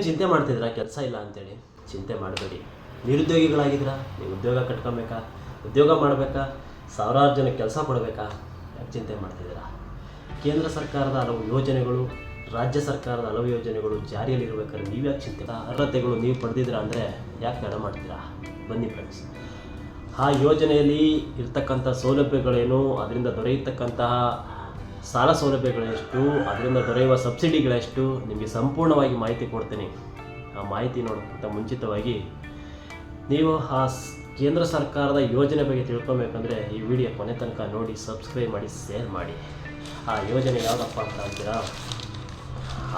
ಚಿಂತೆ ಮಾಡ್ತಿದ್ದೀರಾ ಕೆಲಸ ಇಲ್ಲ ಅಂತೇಳಿ? ಚಿಂತೆ ಮಾಡಬೇಡಿ. ನಿರುದ್ಯೋಗಿಗಳಾಗಿದ್ದೀರಾ? ನೀವು ಉದ್ಯೋಗ ಕಟ್ಕೊಬೇಕಾ? ಉದ್ಯೋಗ ಮಾಡಬೇಕಾ? ಸಾವಿರಾರು ಜನಕ್ಕೆ ಕೆಲಸ ಕೊಡಬೇಕಾ? ಯಾಕೆ ಚಿಂತೆ ಮಾಡ್ತಿದ್ದೀರಾ? ಕೇಂದ್ರ ಸರ್ಕಾರದ ಹಲವು ಯೋಜನೆಗಳು, ರಾಜ್ಯ ಸರ್ಕಾರದ ಹಲವು ಯೋಜನೆಗಳು ಜಾರಿಯಲ್ಲಿರಬೇಕಾದ್ರೆ ನೀವು ಯಾಕೆ ಚಿಂತೆ? ಅರ್ಹತೆಗಳು ನೀವು ಪಡೆದಿದ್ದೀರಾ ಅಂದರೆ ಯಾಕೆ ತಡ ಮಾಡ್ತೀರಾ? ಬನ್ನಿ ಫ್ರೆಂಡ್ಸ್, ಆ ಯೋಜನೆಯಲ್ಲಿ ಇರ್ತಕ್ಕಂಥ ಸೌಲಭ್ಯಗಳೇನು, ಅದರಿಂದ ದೊರೆಯತಕ್ಕಂತಹ ಸಾಲ ಸೌಲಭ್ಯಗಳೆಷ್ಟು, ಅದರಿಂದ ದೊರೆಯುವ ಸಬ್ಸಿಡಿಗಳೆಷ್ಟು, ನಿಮಗೆ ಸಂಪೂರ್ಣವಾಗಿ ಮಾಹಿತಿ ಕೊಡ್ತೀನಿ. ಆ ಮಾಹಿತಿ ನೋಡೋಕ್ಕಿಂತ ಮುಂಚಿತವಾಗಿ ನೀವು ಆ ಕೇಂದ್ರ ಸರ್ಕಾರದ ಯೋಜನೆ ಬಗ್ಗೆ ತಿಳ್ಕೊಬೇಕಂದ್ರೆ ಈ ವಿಡಿಯೋ ಕೊನೆ ತನಕ ನೋಡಿ, ಸಬ್ಸ್ಕ್ರೈಬ್ ಮಾಡಿ, ಶೇರ್ ಮಾಡಿ. ಆ ಯೋಜನೆ ಯಾವುದಪ್ಪ ಅಂತ ಅಂತೀರಾ?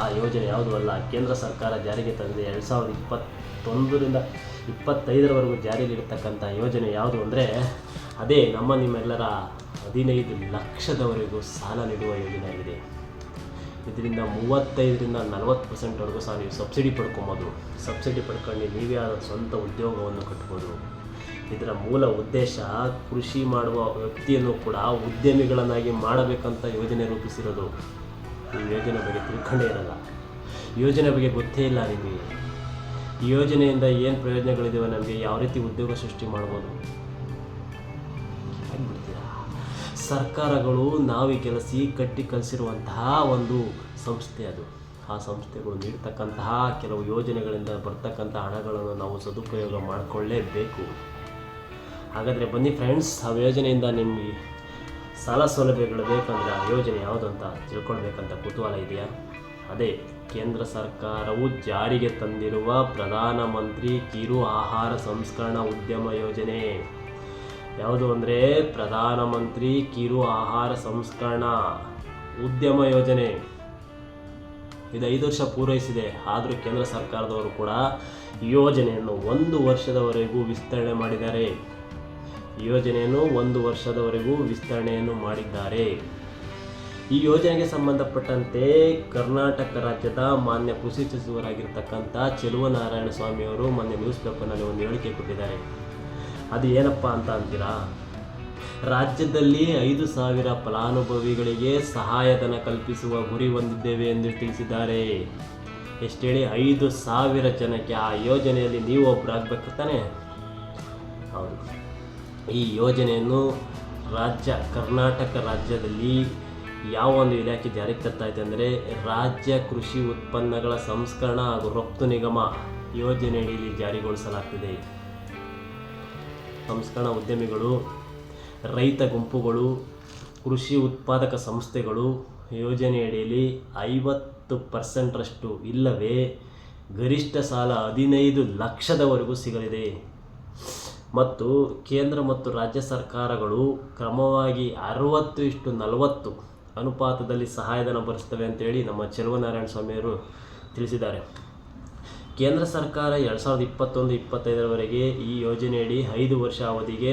ಆ ಯೋಜನೆ ಯಾವುದೂ ಅಲ್ಲ, ಕೇಂದ್ರ ಸರ್ಕಾರ ಜಾರಿಗೆ ತಂದಿದೆ 2021ರಿಂದ 2025ರವರೆಗೂ ಜಾರಿಯಲ್ಲಿರ್ತಕ್ಕಂಥ ಯೋಜನೆ ಯಾವುದು ಅಂದರೆ ಅದೇ ನಿಮ್ಮೆಲ್ಲರ 15 ಲಕ್ಷದವರೆಗೂ ಸಾಲ ನೀಡುವ ಯೋಜನೆ ಆಗಿದೆ. ಇದರಿಂದ 35ರಿಂದ 40%ವರೆಗೂ ಸಹ ನೀವು ಸಬ್ಸಿಡಿ ಪಡ್ಕೊಬೋದು. ಸಬ್ಸಿಡಿ ಪಡ್ಕೊಂಡು ನೀವೇ ಆದ ಸ್ವಂತ ಉದ್ಯೋಗವನ್ನು ಕಟ್ಬೋದು. ಇದರ ಮೂಲ ಉದ್ದೇಶ ಕೃಷಿ ಮಾಡುವ ವ್ಯಕ್ತಿಯನ್ನು ಕೂಡ ಉದ್ಯಮಿಗಳನ್ನಾಗಿ ಮಾಡಬೇಕಂತ ಯೋಜನೆ ರೂಪಿಸಿರೋದು. ಈ ಯೋಜನೆ ಬಗ್ಗೆ ತಿಳ್ಕೊಂಡೇ ಇರಲ್ಲ, ಯೋಜನೆ ಬಗ್ಗೆ ಗೊತ್ತೇ ಇಲ್ಲ ನಿಮಗೆ. ಈ ಯೋಜನೆಯಿಂದ ಏನು ಪ್ರಯೋಜನಗಳಿದ್ದಾವೆ, ನಮಗೆ ಯಾವ ರೀತಿ ಉದ್ಯೋಗ ಸೃಷ್ಟಿ ಮಾಡ್ಬೋದು ಆಗಿಬಿಡ್ತೀರಾ? ಸರ್ಕಾರಗಳು ನಾವೇ ಕೆಲಸಿ ಕಟ್ಟಿ ಕಲಿಸಿರುವಂತಹ ಒಂದು ಸಂಸ್ಥೆ ಅದು. ಆ ಸಂಸ್ಥೆಗಳು ನೀಡ್ತಕ್ಕಂತಹ ಕೆಲವು ಯೋಜನೆಗಳಿಂದ ಬರ್ತಕ್ಕಂಥ ಹಣಗಳನ್ನು ನಾವು ಸದುಪಯೋಗ ಮಾಡಿಕೊಳ್ಳೇಬೇಕು. ಹಾಗಾದರೆ ಬನ್ನಿ ಫ್ರೆಂಡ್ಸ್, ಆ ಯೋಜನೆಯಿಂದ ನಿಮಗೆ ಸಾಲ ಸೌಲಭ್ಯಗಳು ಬೇಕಂದರೆ ಆ ಯೋಜನೆ ಯಾವುದು ಅಂತ ತಿಳ್ಕೊಳ್ಬೇಕಂತ ಕುತೂಹಲ ಇದೆಯಾ? ಅದೇ ಕೇಂದ್ರ ಸರ್ಕಾರವು ಜಾರಿಗೆ ತಂದಿರುವ ಪ್ರಧಾನಮಂತ್ರಿ ಕಿರು ಆಹಾರ ಸಂಸ್ಕರಣಾ ಉದ್ಯಮ ಯೋಜನೆ. ಯಾವುದು ಅಂದರೆ ಪ್ರಧಾನಮಂತ್ರಿ ಕಿರು ಆಹಾರ ಸಂಸ್ಕರಣಾ ಉದ್ಯಮ ಯೋಜನೆ. ಇದು 5 ವರ್ಷ ಪೂರೈಸಿದೆ. ಆದರೂ ಕೇಂದ್ರ ಸರ್ಕಾರದವರು ಕೂಡ ಯೋಜನೆಯನ್ನು 1 ವರ್ಷದವರೆಗೂ ವಿಸ್ತರಣೆ ಮಾಡಿದ್ದಾರೆ. ಯೋಜನೆಯನ್ನು 1 ವರ್ಷದವರೆಗೂ ವಿಸ್ತರಣೆಯನ್ನು ಮಾಡಿದ್ದಾರೆ. ಈ ಯೋಜನೆಗೆ ಸಂಬಂಧಪಟ್ಟಂತೆ ಕರ್ನಾಟಕ ರಾಜ್ಯದ ಮಾನ್ಯ ಕೃಷಿ ಸಚಿವರಾಗಿರ್ತಕ್ಕಂಥ ಚೆಲುವನಾರಾಯಣ ಸ್ವಾಮಿಯವರು ಮೊನ್ನೆ ನ್ಯೂಸ್ ಪೇಪರ್ನಲ್ಲಿ ಒಂದು ಹೇಳಿಕೆ ಕೊಟ್ಟಿದ್ದಾರೆ. ಅದು ಏನಪ್ಪ ಅಂತ ಅಂತೀರಾ? ರಾಜ್ಯದಲ್ಲಿ 5,000 ಫಲಾನುಭವಿಗಳಿಗೆ ಸಹಾಯಧನ ಕಲ್ಪಿಸುವ ಗುರಿ ಹೊಂದಿದ್ದೇವೆ ಎಂದು ತಿಳಿಸಿದ್ದಾರೆ. ಎಷ್ಟು ಹೇಳಿ? 5,000 ಜನಕ್ಕೆ. ಆ ಯೋಜನೆಯಲ್ಲಿ ನೀವು ಒಬ್ಬರಾಗಬೇಕು ತಾನೆ? ಹೌದು. ಈ ಯೋಜನೆಯನ್ನು ಕರ್ನಾಟಕ ರಾಜ್ಯದಲ್ಲಿ ಯಾವ ಒಂದು ಇಲಾಖೆ ಜಾರಿಗೆ ತರ್ತಾಯಿದೆ ಅಂದರೆ ರಾಜ್ಯ ಕೃಷಿ ಉತ್ಪನ್ನಗಳ ಸಂಸ್ಕರಣಾ ಹಾಗೂ ರಫ್ತು ನಿಗಮ ಯೋಜನೆಯಡಿಯಲ್ಲಿ ಜಾರಿಗೊಳಿಸಲಾಗ್ತಿದೆ. ಸಂಸ್ಕರಣಾ ಉದ್ಯಮಿಗಳು, ರೈತ ಗುಂಪುಗಳು, ಕೃಷಿ ಉತ್ಪಾದಕ ಸಂಸ್ಥೆಗಳು ಯೋಜನೆಯಡಿಯಲ್ಲಿ 50% ಇಲ್ಲವೇ ಗರಿಷ್ಠ ಸಾಲ 15 ಲಕ್ಷದವರೆಗೂ ಸಿಗಲಿದೆ. ಮತ್ತು ಕೇಂದ್ರ ಮತ್ತು ರಾಜ್ಯ ಸರ್ಕಾರಗಳು ಕ್ರಮವಾಗಿ 60:40 ಅನುಪಾತದಲ್ಲಿ ಸಹಾಯಧನ ಭರಿಸ್ತವೆ ಅಂತೇಳಿ ನಮ್ಮ ಚೆಲುವನಾರಾಯಣ ಸ್ವಾಮಿಯವರು ತಿಳಿಸಿದ್ದಾರೆ. ಕೇಂದ್ರ ಸರ್ಕಾರ 2021-25ರವರೆಗೆ ಈ ಯೋಜನೆಯಡಿ 5 ವರ್ಷ ಅವಧಿಗೆ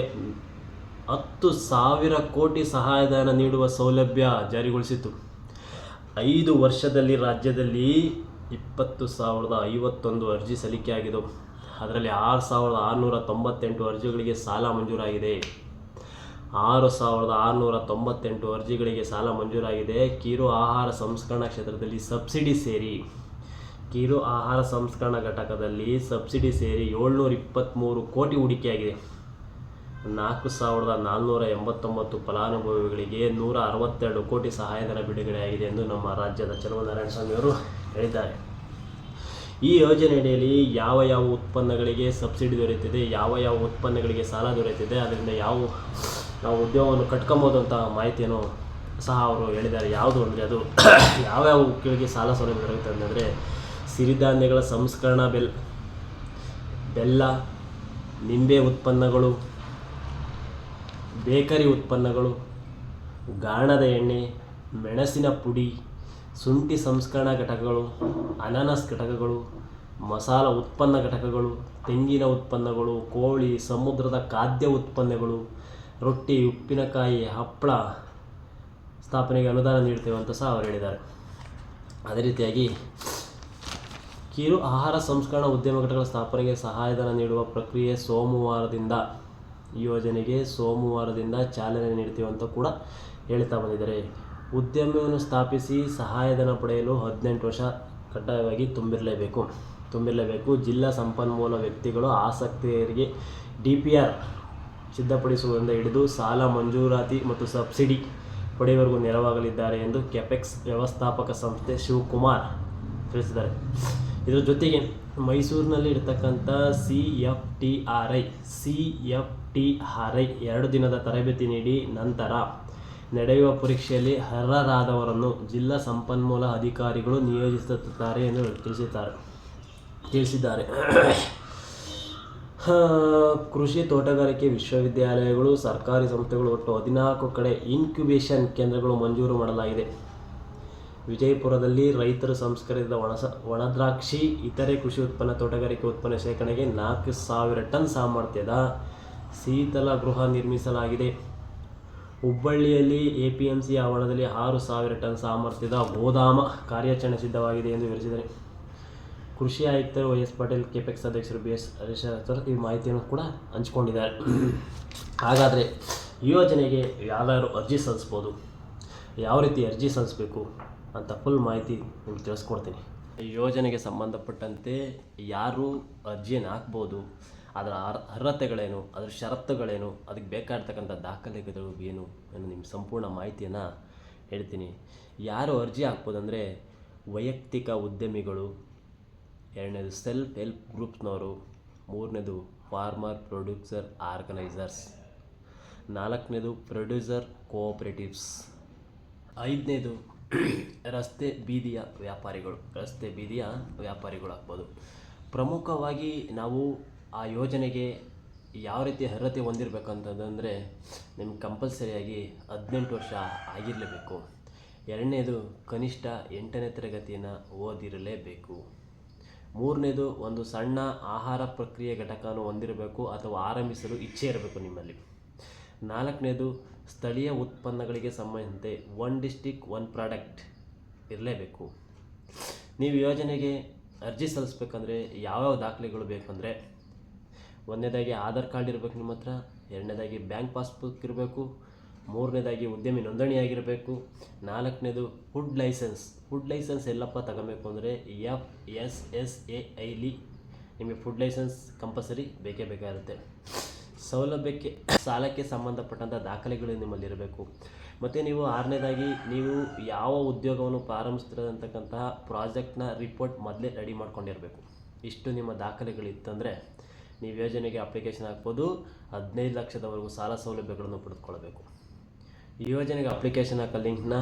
10,000 ಕೋಟಿ ಸಹಾಯಧನ ನೀಡುವ ಸೌಲಭ್ಯ ಜಾರಿಗೊಳಿಸಿತು. 5 ವರ್ಷದಲ್ಲಿ ರಾಜ್ಯದಲ್ಲಿ 20,051 ಅರ್ಜಿ ಸಲ್ಲಿಕೆಯಾಗಿದ್ದವು. ಅದರಲ್ಲಿ 6,698 ಅರ್ಜಿಗಳಿಗೆ ಸಾಲ ಮಂಜೂರಾಗಿದೆ. 6,698 ಅರ್ಜಿಗಳಿಗೆ ಸಾಲ ಮಂಜೂರಾಗಿದೆ. ಕಿರು ಆಹಾರ ಸಂಸ್ಕರಣಾ ಕ್ಷೇತ್ರದಲ್ಲಿ ಸಬ್ಸಿಡಿ ಸೇರಿ, ಕಿರು ಆಹಾರ ಸಂಸ್ಕರಣಾ ಘಟಕದಲ್ಲಿ ಸಬ್ಸಿಡಿ ಸೇರಿ 723 ಕೋಟಿ ಹೂಡಿಕೆಯಾಗಿದೆ. 4,489 ಫಲಾನುಭವಿಗಳಿಗೆ 162 ಕೋಟಿ ಸಹಾಯಧನ ಬಿಡುಗಡೆಯಾಗಿದೆ ಎಂದು ನಮ್ಮ ರಾಜ್ಯದ ಚೆಲುವನಾರಾಯಣ ಸ್ವಾಮಿಯವರು ಹೇಳಿದ್ದಾರೆ. ಈ ಯೋಜನೆಯಡಿಯಲ್ಲಿ ಯಾವ ಉತ್ಪನ್ನಗಳಿಗೆ ಸಬ್ಸಿಡಿ ದೊರೆಯುತ್ತಿದೆ, ಯಾವ ಉತ್ಪನ್ನಗಳಿಗೆ ಸಾಲ ದೊರೆಯುತ್ತಿದೆ, ಅದರಿಂದ ನಾವು ಉದ್ಯೋಗವನ್ನು ಕಟ್ಕೊಬೋದು ಅಂತ ಮಾಹಿತಿಯನ್ನು ಸಹ ಅವರು ಹೇಳಿದ್ದಾರೆ. ಯಾವುದು ಅಂದರೆ ಅದು ಯಾವ್ಯಾವ ಉಕ್ಕಿಗಳಿಗೆ ಸಾಲ ಸೌಲಭ್ಯ ದೊರೆಯುತ್ತದೆ ಅಂದರೆ ಸಿರಿಧಾನ್ಯಗಳ ಸಂಸ್ಕರಣಾ ಬೆಲ್ಲ, ನಿಂಬೆ ಉತ್ಪನ್ನಗಳು, ಬೇಕರಿ ಉತ್ಪನ್ನಗಳು, ಗಾಣದ ಎಣ್ಣೆ, ಮೆಣಸಿನ ಪುಡಿ, ಶುಂಠಿ ಸಂಸ್ಕರಣಾ ಘಟಕಗಳು, ಅನಾನಸ್ ಘಟಕಗಳು, ಮಸಾಲ ಉತ್ಪನ್ನ ಘಟಕಗಳು, ತೆಂಗಿನ ಉತ್ಪನ್ನಗಳು, ಕೋಳಿ, ಸಮುದ್ರದ ಖಾದ್ಯ ಉತ್ಪನ್ನಗಳು, ರೊಟ್ಟಿ, ಉಪ್ಪಿನಕಾಯಿ, ಹಪ್ಪಳ ಸ್ಥಾಪನೆಗೆ ಅನುದಾನ ನೀಡ್ತೇವೆ ಅಂತ ಸಹ ಅವರು ಹೇಳಿದ್ದಾರೆ. ಅದೇ ರೀತಿಯಾಗಿ ಕಿರು ಆಹಾರ ಸಂಸ್ಕರಣಾ ಉದ್ಯಮ ಘಟಕಗಳ ಸ್ಥಾಪನೆಗೆ ಸಹಾಯಧನ ನೀಡುವ ಪ್ರಕ್ರಿಯೆ ಯೋಜನೆಗೆ ಸೋಮವಾರದಿಂದ ಚಾಲನೆ ನೀಡ್ತೀವಿ ಅಂತ ಕೂಡ ಹೇಳ್ತಾ ಬಂದಿದ್ದಾರೆ. ಉದ್ಯಮವನ್ನು ಸ್ಥಾಪಿಸಿ ಸಹಾಯಧನ ಪಡೆಯಲು 18 ವರ್ಷ ಕಡ್ಡಾಯವಾಗಿ ತುಂಬಿರಲೇಬೇಕು. ತುಂಬಿರಲೇಬೇಕು. ಜಿಲ್ಲಾ ಸಂಪನ್ಮೂಲ ವ್ಯಕ್ತಿಗಳು ಆಸಕ್ತರಿಗೆ DPR ಸಿದ್ಧಪಡಿಸುವುದರಿಂದ ಹಿಡಿದು ಸಾಲ ಮಂಜೂರಾತಿ ಮತ್ತು ಸಬ್ಸಿಡಿ ಪಡೆಯುವವರೆಗೂ ನೆರವಾಗಲಿದ್ದಾರೆ ಎಂದು ಕೆಪೆಕ್ಸ್ ವ್ಯವಸ್ಥಾಪಕ ಸಂಸ್ಥೆ ಶಿವಕುಮಾರ್ ತಿಳಿಸಿದ್ದಾರೆ. ಇದರ ಜೊತೆಗೆ ಮೈಸೂರಿನಲ್ಲಿ ಇರತಕ್ಕಂಥ CFTRI 2 ದಿನದ ತರಬೇತಿ ನೀಡಿ ನಂತರ ನಡೆಯುವ ಪರೀಕ್ಷೆಯಲ್ಲಿ ಅರ್ಹರಾದವರನ್ನು ಜಿಲ್ಲಾ ಸಂಪನ್ಮೂಲ ಅಧಿಕಾರಿಗಳು ನಿಯೋಜಿಸುತ್ತಾರೆ ಎಂದು ತಿಳಿಸಿದ್ದಾರೆ. ಕೃಷಿ ತೋಟಗಾರಿಕೆ ವಿಶ್ವವಿದ್ಯಾಲಯಗಳು, ಸರ್ಕಾರಿ ಸಂಸ್ಥೆಗಳು ಒಟ್ಟು 14 ಕಡೆ ಇನ್ಕ್ಯುಬೇಷನ್ ಕೇಂದ್ರಗಳು ಮಂಜೂರು ಮಾಡಲಾಗಿದೆ. ವಿಜಯಪುರದಲ್ಲಿ ರೈತರು ಸಂಸ್ಕರಿಸಿದ ಒಣದ್ರಾಕ್ಷಿ ಇತರೆ ಕೃಷಿ ಉತ್ಪನ್ನ, ತೋಟಗಾರಿಕೆ ಉತ್ಪನ್ನ ಶೇಖರಣೆಗೆ 4,000 ಟನ್ ಸಾಮರ್ಥ್ಯದ ಶೀತಲ ಗೃಹ ನಿರ್ಮಿಸಲಾಗಿದೆ. ಹುಬ್ಬಳ್ಳಿಯಲ್ಲಿ APMC ಆವರಣದಲ್ಲಿ 6,000 ಟನ್ ಸಾಮರ್ಥ್ಯದ ಗೋದಾಮ ಕಾರ್ಯಾಚರಣೆ ಸಿದ್ಧವಾಗಿದೆ ಎಂದು ವಿವರಿಸಿದ್ದಾರೆ. ಕೃಷಿ ಆಯುಕ್ತರು YS ಪಾಟೀಲ್, ಕೆಪೆಕ್ಸ್ ಅಧ್ಯಕ್ಷರು BS ಹರೀಶ್ವರ್ ಈ ಮಾಹಿತಿಯನ್ನು ಕೂಡ ಹಂಚಿಕೊಂಡಿದ್ದಾರೆ. ಹಾಗಾದರೆ ಈ ಯೋಜನೆಗೆ ಯಾರು ಅರ್ಜಿ ಸಲ್ಲಿಸ್ಬೋದು, ಯಾವ ರೀತಿ ಅರ್ಜಿ ಸಲ್ಲಿಸಬೇಕು ಅಂತ ಫುಲ್ ಮಾಹಿತಿ ನಿಮ್ಗೆ ತಿಳಿಸ್ಕೊಡ್ತೀನಿ. ಈ ಯೋಜನೆಗೆ ಸಂಬಂಧಪಟ್ಟಂತೆ ಯಾರು ಅರ್ಜಿಯನ್ನು ಹಾಕ್ಬೋದು, ಅದರ ಅರ್ಹತೆಗಳೇನು, ಅದರ ಷರತ್ತುಗಳೇನು, ಅದಕ್ಕೆ ಬೇಕಾಗಿರ್ತಕ್ಕಂಥ ದಾಖಲೆಗಳು ಏನು ಅನ್ನೋ ನಿಮ್ಮ ಸಂಪೂರ್ಣ ಮಾಹಿತಿಯನ್ನು ಹೇಳ್ತೀನಿ. ಯಾರು ಅರ್ಜಿ ಹಾಕ್ಬೋದಂದರೆ ವೈಯಕ್ತಿಕ ಉದ್ಯಮಿಗಳು, 2ನೇದು ಸೆಲ್ಫ್ ಹೆಲ್ಪ್ ಗ್ರೂಪ್ಸ್ನವರು, 3ನೇದು ಫಾರ್ಮರ್ ಪ್ರೊಡ್ಯೂಸರ್ ಆರ್ಗನೈಸರ್ಸ್, 4ನೇದು ಪ್ರೊಡ್ಯೂಸರ್ ಕೋಆಪರೇಟಿವ್ಸ್, 5ನೇದು ರಸ್ತೆ ಬೀದಿಯ ವ್ಯಾಪಾರಿಗಳು ಆಗ್ಬೋದು. ಪ್ರಮುಖವಾಗಿ ನಾವು ಆ ಯೋಜನೆಗೆ ಯಾವ ರೀತಿ ಅರ್ಹತೆ ಹೊಂದಿರಬೇಕಂತಂದರೆ ನಿಮ್ಗೆ ಕಂಪಲ್ಸರಿಯಾಗಿ 18 ವರ್ಷ ಆಗಿರಲೇಬೇಕು. 2ನೇದು ಕನಿಷ್ಠ 8ನೇ ತರಗತಿಯನ್ನು ಓದಿರಲೇಬೇಕು. 3ನೇದು ಒಂದು ಸಣ್ಣ ಆಹಾರ ಪ್ರಕ್ರಿಯೆ ಘಟಕವನ್ನು ಹೊಂದಿರಬೇಕು ಅಥವಾ ಆರಂಭಿಸಲು ಇಚ್ಛೆ ಇರಬೇಕು ನಿಮ್ಮಲ್ಲಿ. 4ನೇದು ಸ್ಥಳೀಯ ಉತ್ಪನ್ನಗಳಿಗೆ ಸಂಬಂಧಿಸಿದಂತೆ 1 ಡಿಸ್ಟ್ರಿಕ್ಟ್ 1 ಪ್ರಾಡಕ್ಟ್ ಇರಲೇಬೇಕು. ನೀವು ಯೋಜನೆಗೆ ಅರ್ಜಿ ಸಲ್ಲಿಸ್ಬೇಕಂದ್ರೆ ಯಾವ್ಯಾವ ದಾಖಲೆಗಳು ಬೇಕಂದರೆ, 1ನೇದಾಗಿ ಆಧಾರ್ ಕಾರ್ಡ್ ಇರಬೇಕು ನಿಮ್ಮ ಹತ್ರ, 2ನೇದಾಗಿ ಬ್ಯಾಂಕ್ ಪಾಸ್ಬುಕ್ ಇರಬೇಕು, 3ನೇದಾಗಿ ಉದ್ಯಮಿ ನೋಂದಣಿಯಾಗಿರಬೇಕು, 4ನೇದು ಫುಡ್ ಲೈಸೆನ್ಸ್ ಎಲ್ಲಪ್ಪ ತಗೋಬೇಕು ಅಂದರೆ FSSAIಲಿ ನಿಮಗೆ ಫುಡ್ ಲೈಸೆನ್ಸ್ ಕಂಪಲ್ಸರಿ ಬೇಕಾಗುತ್ತೆ. ಸೌಲಭ್ಯಕ್ಕೆ ಸಾಲಕ್ಕೆ ಸಂಬಂಧಪಟ್ಟಂಥ ದಾಖಲೆಗಳು ನಿಮ್ಮಲ್ಲಿ ಇರಬೇಕು. ಮತ್ತು ನೀವು 6ನೇದಾಗಿ ನೀವು ಯಾವ ಉದ್ಯೋಗವನ್ನು ಪ್ರಾರಂಭಿಸ್ತಿರೋದಂತಕ್ಕಂತಹ ಪ್ರಾಜೆಕ್ಟ್ನ ರಿಪೋರ್ಟ್ ಮೊದಲೇ ರೆಡಿ ಮಾಡ್ಕೊಂಡಿರಬೇಕು. ಇಷ್ಟು ನಿಮ್ಮ ದಾಖಲೆಗಳಿತ್ತಂದರೆ ನೀವು ಯೋಜನೆಗೆ ಅಪ್ಲಿಕೇಶನ್ ಹಾಕ್ಬೋದು. 15 ಲಕ್ಷದವರೆಗೂ ಸಾಲ ಸೌಲಭ್ಯಗಳನ್ನು ಪಡೆದುಕೊಳ್ಳಬೇಕು. ಈ ಯೋಜನೆಗೆ ಅಪ್ಲಿಕೇಶನ್ ಹಾಕೋ ಲಿಂಕ್ನ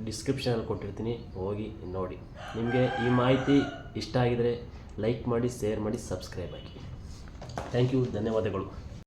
ಡಿಸ್ಕ್ರಿಪ್ಷನಲ್ಲಿ ಕೊಟ್ಟಿರ್ತೀನಿ, ಹೋಗಿ ನೋಡಿ. ನಿಮಗೆ ಈ ಮಾಹಿತಿ ಇಷ್ಟ ಆಗಿದರೆ ಲೈಕ್ ಮಾಡಿ, ಶೇರ್ ಮಾಡಿ, ಸಬ್ಸ್ಕ್ರೈಬ್ ಆಗಿ. ಥ್ಯಾಂಕ್ ಯು, ಧನ್ಯವಾದಗಳು.